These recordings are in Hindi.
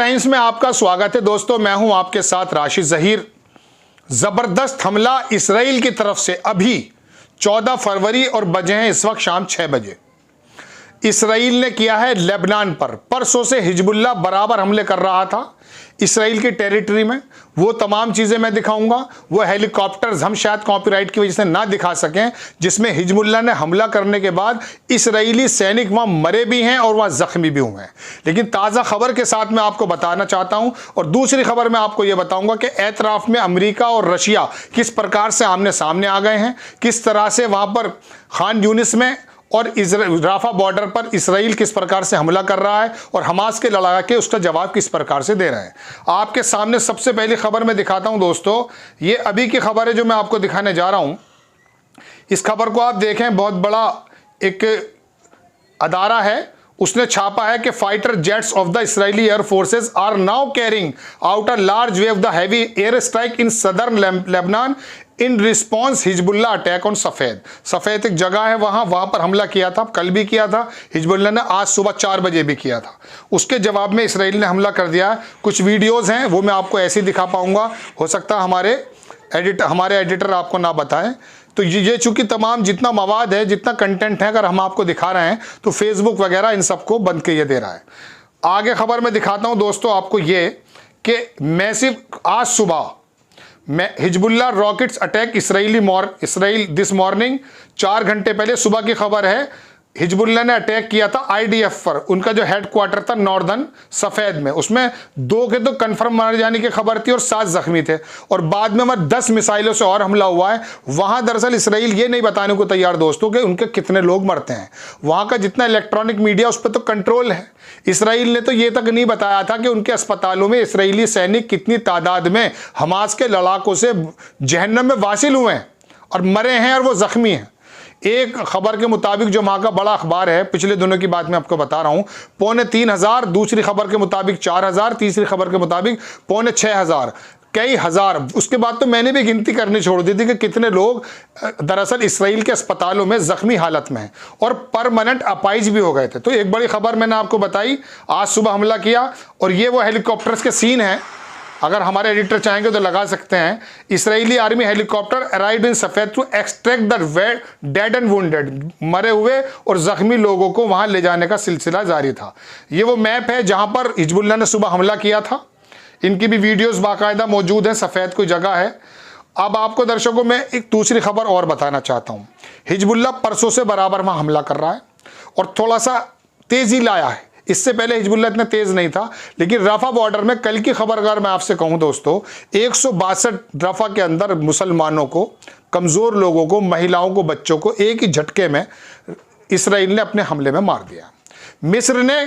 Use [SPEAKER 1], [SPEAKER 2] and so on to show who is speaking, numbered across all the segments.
[SPEAKER 1] टाइम्स में आपका स्वागत है दोस्तों। मैं हूं आपके साथ राशिद जहीर। जबरदस्त हमला इसराइल की तरफ से अभी 14 फरवरी और बजे हैं इस वक्त शाम 6 बजे। इसराइल ने किया है लेबनान पर। परसों से हिजबुल्लाह बराबर हमले कर रहा था इसराइल की टेरिटरी में। वो तमाम चीज़ें मैं दिखाऊंगा। वो हेलीकॉप्टर्स हम शायद कॉपीराइट की वजह से ना दिखा सकें, जिसमें हिजबुल्लाह ने हमला करने के बाद इसराइली सैनिक वहाँ मरे भी हैं और वहाँ ज़ख्मी भी हुए हैं। लेकिन ताज़ा खबर के साथ मैं आपको बताना चाहता हूँ। और दूसरी खबर मैं आपको ये बताऊँगा कि एतराफ़ में अमेरिका और रशिया किस प्रकार से आमने सामने आ गए हैं, किस तरह से वहाँ पर खान यूनिस में और राफा बॉर्डर पर इसराइल किस प्रकार से हमला कर रहा है और हमास के लड़ाके उसका जवाब किस प्रकार से दे रहे हैं। आपके सामने सबसे पहली खबर मैं दिखाता हूं दोस्तों। ये अभी की खबर है जो मैं आपको दिखाने जा रहा हूं। इस खबर को आप देखें, बहुत बड़ा एक अदारा है, उसने छापा है कि fighter jets of the Israeli air forces are now carrying out a large wave the heavy air strike in southern Lebanon in response Hezbollah attack on Safed एक जगह है, वहां पर हमला किया था। कल भी किया था हिजबुल्लाह ने, आज सुबह 4 बजे भी किया था। उसके जवाब में इसराइल ने हमला कर दिया। कुछ वीडियोस हैं वो मैं आपको ऐसे ही दिखा पाऊंगा, हो सकता है हमारे एडिटर आपको ना बताएं। तो ये चूंकि तमाम जितना मवाद है, जितना कंटेंट है, अगर हम आपको दिखा रहे हैं तो फेसबुक वगैरह इन सबको बंद किए दे रहा है। आगे खबर में दिखाता हूं दोस्तों आपको ये कि मैसिव आज सुबह Hezbollah rockets attack Israel this morning. 4 घंटे पहले सुबह की खबर है, हिजबुल्लाह ने अटैक किया था आईडीएफ पर। उनका जो हेडक्वार्टर था नॉर्दर्न सफ़ेद में, उसमें 2 के तो कंफर्म मारे जाने की खबर थी और 7 जख्मी थे। और बाद में 10 मिसाइलों से और हमला हुआ है। वहां दरअसल इसराइल ये नहीं बताने को तैयार दोस्तों कि उनके कितने लोग मरते हैं। वहां का जितना इलेक्ट्रॉनिक मीडिया उस पर तो कंट्रोल है। इसराइल ने तो ये तक नहीं बताया था कि उनके अस्पतालों में इसराइली सैनिक कितनी तादाद में हमास के लड़ाकों से जहन्नम में वासिल हुए हैं और मरे हैं और वो जख्मी हैं। एक खबर के मुताबिक जो वहाँ का बड़ा अखबार है, पिछले दिनों की बात मैं आपको बता रहा हूँ, 3,500, दूसरी खबर के मुताबिक 4,000, तीसरी खबर के मुताबिक 6,500, कई हजार। उसके बाद तो मैंने भी गिनती करनी छोड़ दी थी कि कितने लोग दरअसल इसराइल के अस्पतालों में जख्मी हालत में हैं और परमानेंट अपाइज भी हो गए थे। तो एक बड़ी खबर मैंने आपको बताई, आज सुबह हमला किया। और ये वो हेलीकॉप्टर्स के सीन हैं, अगर हमारे एडिटर चाहेंगे तो लगा सकते हैं। Israeli army helicopter arrived in Safed to extract the dead and wounded. मरे हुए और जख्मी लोगों को वहां ले जाने का सिलसिला जारी था। ये वो मैप है जहां पर हिजबुल्लाह ने सुबह हमला किया था। इनकी भी वीडियोस बाकायदा मौजूद हैं। सफ़ेद कोई जगह है। अब आपको दर्शकों में एक दूसरी खबर और बताना चाहता हूँ। हिजबुल्लाह परसों से बराबर वहां हमला कर रहा है और थोड़ा सा तेजी लाया है। इससे पहले हिजबुल्लाह इतना तेज नहीं था। लेकिन राफा बॉर्डर में कल की खबर अगर मैं आपसे कहूं दोस्तों, 162 राफा के अंदर मुसलमानों को, कमजोर लोगों को, महिलाओं को, बच्चों को एक ही झटके में इसराइल ने अपने हमले में मार दिया। मिस्र ने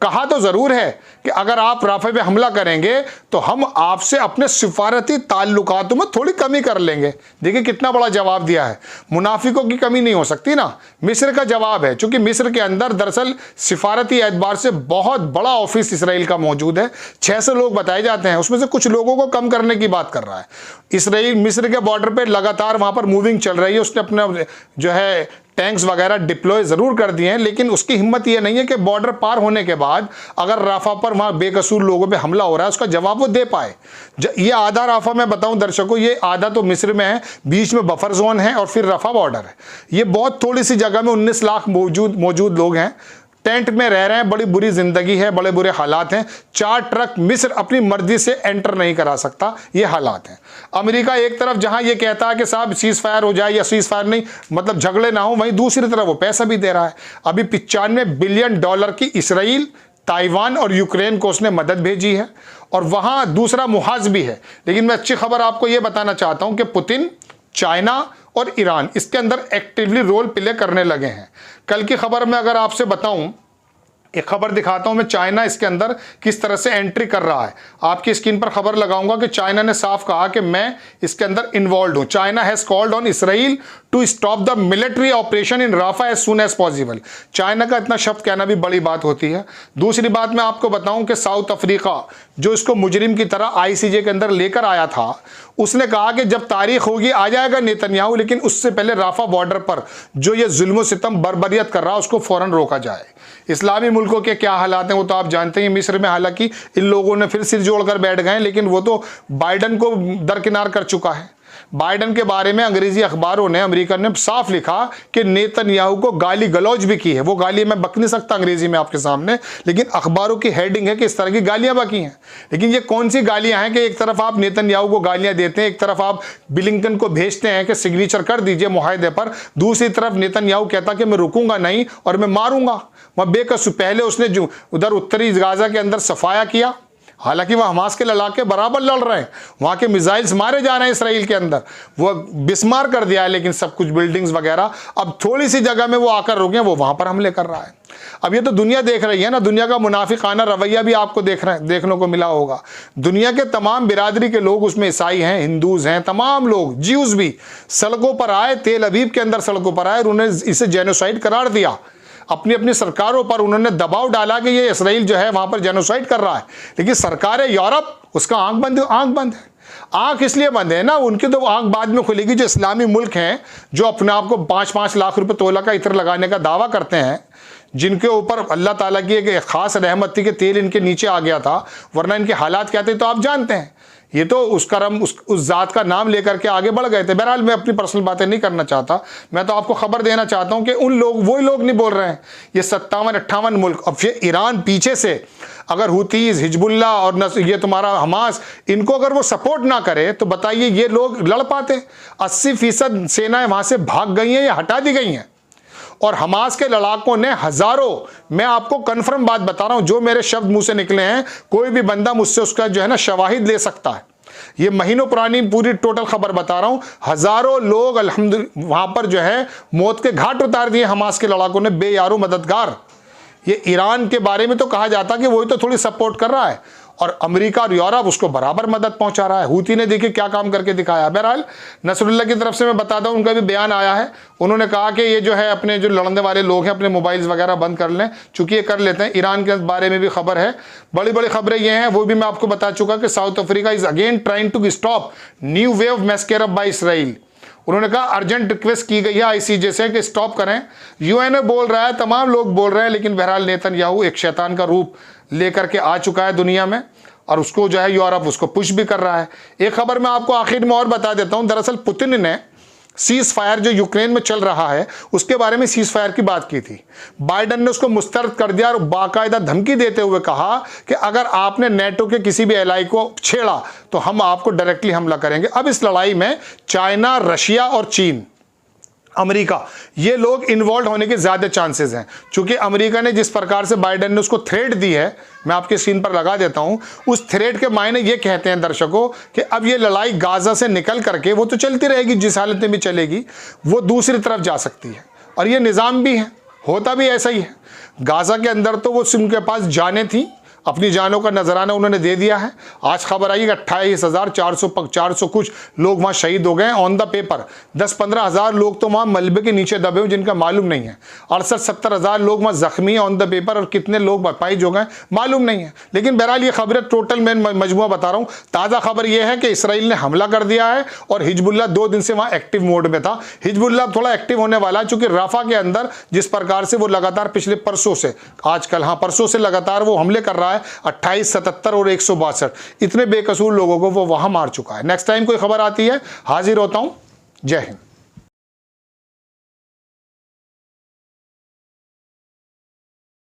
[SPEAKER 1] कहा तो जरूर है कि अगर आप राफा पे हमला करेंगे तो हम आपसे अपने सिफारती ताल्लुकातों में थोड़ी कमी कर लेंगे। देखिए कितना बड़ा जवाब दिया है। मुनाफिकों की कमी नहीं हो सकती ना, मिस्र का जवाब है। क्योंकि मिस्र के अंदर दरअसल सिफारती एतबार से बहुत बड़ा ऑफिस इसराइल का मौजूद है। 600 लोग बताए जाते हैं, उसमें से कुछ लोगों को कम करने की बात कर रहा है इसराइल। मिस्र के बॉर्डर पर लगातार वहां पर मूविंग चल रही है। उसने अपने जो है टैंक्स वगैरह डिप्लॉय जरूर कर दिए हैं, लेकिन उसकी हिम्मत यह नहीं है कि बॉर्डर पार होने के बाद अगर राफा पर वहां बेकसूर लोगों पे हमला हो रहा है उसका जवाब वो दे पाए। ये आधा राफा मैं बताऊं दर्शकों, ये आधा तो मिस्र में है, बीच में बफर जोन है और फिर राफा बॉर्डर है। ये बहुत थोड़ी सी जगह में 19 लाख मौजूद लोग हैं, टेंट में रह रहे हैं। बड़ी बुरी जिंदगी है, बड़े बुरे हालात हैं। 4 ट्रक मिस्र अपनी मर्जी से एंटर नहीं करा सकता, ये हालात हैं। अमेरिका एक तरफ जहां ये कहता है कि साहब सीज फायर हो जाए या सीज फायर नहीं, मतलब झगड़े ना हो, वहीं दूसरी तरफ वो पैसा भी दे रहा है। अभी $95 बिलियन की इसराइल, ताइवान और यूक्रेन को उसने मदद भेजी है और वहां दूसरा मुहाज भी है। लेकिन मैं अच्छी खबर आपको यह बताना चाहता हूं कि पुतिन, चाइना और ईरान इसके अंदर एक्टिवली रोल प्ले करने लगे हैं। कल की खबर में अगर आपसे बताऊं, एक खबर दिखाता हूं मैं, चाइना इसके अंदर किस तरह से एंट्री कर रहा है। आपकी स्क्रीन पर खबर लगाऊंगा कि चाइना ने साफ कहा कि मैं इसके अंदर इन्वॉल्व हूं। China has called on Israel to stop the military operation in Rafah as soon as possible. China का इतना शब्द कहना भी बड़ी बात होती है। दूसरी बात मैं आपको बताऊं कि साउथ अफ्रीका जो इसको मुजरिम की तरह आईसीजे के अंदर लेकर आया था, उसने कहा कि जब तारीख होगी आ जाएगा नेतन्याहू, लेकिन उससे पहले राफा बॉर्डर पर जो ये जुल्म सितम बर्बरियत कर रहा है उसको फौरन रोका जाए। इस्लामी मुल्कों के क्या हालात हैं वो तो आप जानते हैं। मिस्र में हालांकि इन लोगों ने फिर सिर जोड़कर बैठ गए, लेकिन वो तो बाइडन को दरकिनार कर चुका है। बाइडन के बारे में अंग्रेजी अखबारों ने, अमेरिका ने साफ लिखा कि नेतन्याहू को गाली गलौज भी की है। वो गाली मैं बक नहीं सकता अंग्रेजी में आपके सामने, लेकिन अखबारों की हेडिंग है कि इस तरह की गालियां बकी हैं। लेकिन ये कौन सी गालियां हैं कि एक तरफ आप नेतन्याहू को गालियां देते हैं, एक तरफ आप ब्लिंकन को भेजते हैं कि सिग्नेचर कर दीजिए मुआहदे पर, दूसरी तरफ नेतन्याहू कहता कि मैं रुकूंगा नहीं और मैं मारूंगा। वह बेकसूर, पहले उसने जो उधर उत्तरी गाजा के अंदर सफाया किया, हालांकि वह हमास के लड़ाके बराबर लड़ रहे हैं, वहां के मिसाइल्स मारे जा रहे हैं इसराइल के अंदर, वो बिस्मार कर दिया है, लेकिन सब कुछ बिल्डिंग्स वगैरह अब थोड़ी सी जगह में वो आकर रुके, वो वहां पर हमले कर रहा है। अब ये तो दुनिया देख रही है ना, दुनिया का मुनाफिकाना रवैया भी आपको देखने को मिला होगा। दुनिया के तमाम बिरादरी के लोग, उसमें ईसाई हैं, हिंदूज हैं, तमाम लोग, ज्यूज भी सड़कों पर आए, तेल अवीव के अंदर सड़कों पर आए, उन्होंने इसे जेनोसाइड करार दिया। अपनी अपनी सरकारों पर उन्होंने दबाव डाला कि ये इसराइल जो है वहां पर जेनोसाइड कर रहा है, लेकिन सरकार यूरोप उसका आंख बंद है। आंख इसलिए बंद है ना, उनकी तो आंख बाद में खुलेगी। जो इस्लामी मुल्क हैं, जो अपने आप को 5-5 लाख रुपए तोला का इत्र लगाने का दावा करते हैं, जिनके ऊपर अल्लाह ताला की एक खास रहमत थी कि तेल इनके नीचे आ गया था, वरना इनके हालात क्या थे तो आप जानते हैं। ये तो उस जात का नाम लेकर के आगे बढ़ गए थे। बहरहाल मैं अपनी पर्सनल बातें नहीं करना चाहता, मैं तो आपको खबर देना चाहता हूं कि वही लोग नहीं बोल रहे हैं। ये 57-58 मुल्क, अब फिर ईरान पीछे से अगर हुतीज, हिजबुल्ला और ये तुम्हारा हमास, इनको अगर वो सपोर्ट ना करे तो बताइए ये लोग लड़ पाते? 80% सेनाएं वहां से भाग गई हैं या हटा दी गई हैं, और हमास के लड़ाकों ने हजारों, मैं आपको कंफर्म बात बता रहा हूं, जो मेरे शब्द मुंह से निकले हैं, कोई भी बंदा मुझसे उसका जो है ना शवाहिद ले सकता है। ये महीनों पुरानी पूरी टोटल खबर बता रहा हूं। हजारों लोग अल्हम्दुलिल्लाह वहां पर जो है मौत के घाट उतार दिए हमास के लड़ाकों ने, बेयारो मददगार। ये ईरान के बारे में तो कहा जाता कि वही तो थोड़ी सपोर्ट कर रहा है, और अमेरिका और यूरोप उसको बराबर मदद पहुंचा रहा है। हूती ने देखिए क्या काम करके दिखाया। बहरहाल नसरुल्लाह की तरफ से मैं बताता हूं, उनका भी बयान आया है। उन्होंने कहा कि ये जो है अपने जो लड़ने वाले लोग हैं अपने मोबाइल्स वगैरह बंद कर लें, चूंकि ये कर लेते हैं। ईरान के बारे में भी खबर है, बड़ी बड़ी खबरें ये हैं, वो भी मैं आपको बता चुका कि South Africa is again trying to stop new wave massacre by Israel. उन्होंने कहा अर्जेंट रिक्वेस्ट की गई है आईसीजे से कि स्टॉप करें। यूएनओ बोल रहा है, तमाम लोग बोल रहे हैं, लेकिन बहरहाल नेतन्याहू एक शैतान का रूप लेकर के आ चुका है दुनिया में, और उसको जो है यूरोप उसको पुश भी कर रहा है। एक खबर मैं आपको आखिर में और बता देता हूं, दरअसल पुतिन ने सीज फायर जो यूक्रेन में चल रहा है उसके बारे में सीज फायर की बात की थी। बाइडन ने उसको मुस्तरद कर दिया और बाकायदा धमकी देते हुए कहा कि अगर आपने नेटो के किसी भी एलाई को छेड़ा तो हम आपको डायरेक्टली हमला करेंगे। अब इस लड़ाई में चाइना, रशिया और चीन, अमेरिका, ये लोग इन्वॉल्व होने के ज्यादा चांसेस हैं। चूंकि अमेरिका ने जिस प्रकार से बाइडन ने उसको थ्रेट दी है, मैं आपके स्क्रीन पर लगा देता हूं, उस थ्रेट के मायने ये कहते हैं दर्शकों कि अब ये लड़ाई गाजा से निकल करके वो तो चलती रहेगी, जिस हालत में भी चलेगी, वो दूसरी तरफ जा सकती है। और ये निज़ाम भी है, होता भी ऐसा ही है। गाजा के अंदर तो वो उनके पास जानें थी, अपनी जानों का नजराना उन्होंने दे दिया है। आज खबर आई कि 28,400 कुछ लोग वहां शहीद हो गए ऑन द पेपर। 10-15 हज़ार लोग तो वहां मलबे के नीचे दबे हुए जिनका मालूम नहीं है। 68-70 हज़ार लोग वहां जख्मी हैं ऑन द पेपर, और कितने लोग अपाहिज हो गए मालूम नहीं है। लेकिन बहरहाल ये खबरें टोटल मैं मजमुआ बता रहा हूँ। ताज़ा खबर यह है कि इसराइल ने हमला कर दिया है और हिजबुल्लाह 2 दिन से वहां एक्टिव मोड में था। हिजबुल्लाह थोड़ा एक्टिव होने वाला है, चूंकि राफा के अंदर जिस प्रकार से वो लगातार पिछले परसों से, आजकल हाँ परसों से लगातार वो हमले कर रहा है, 28, 77 और 162 इतने बेकसूर लोगों को वो वहां मार चुका है। नेक्स्ट टाइम कोई खबर आती है हाजिर होता हूं। जय हिंद।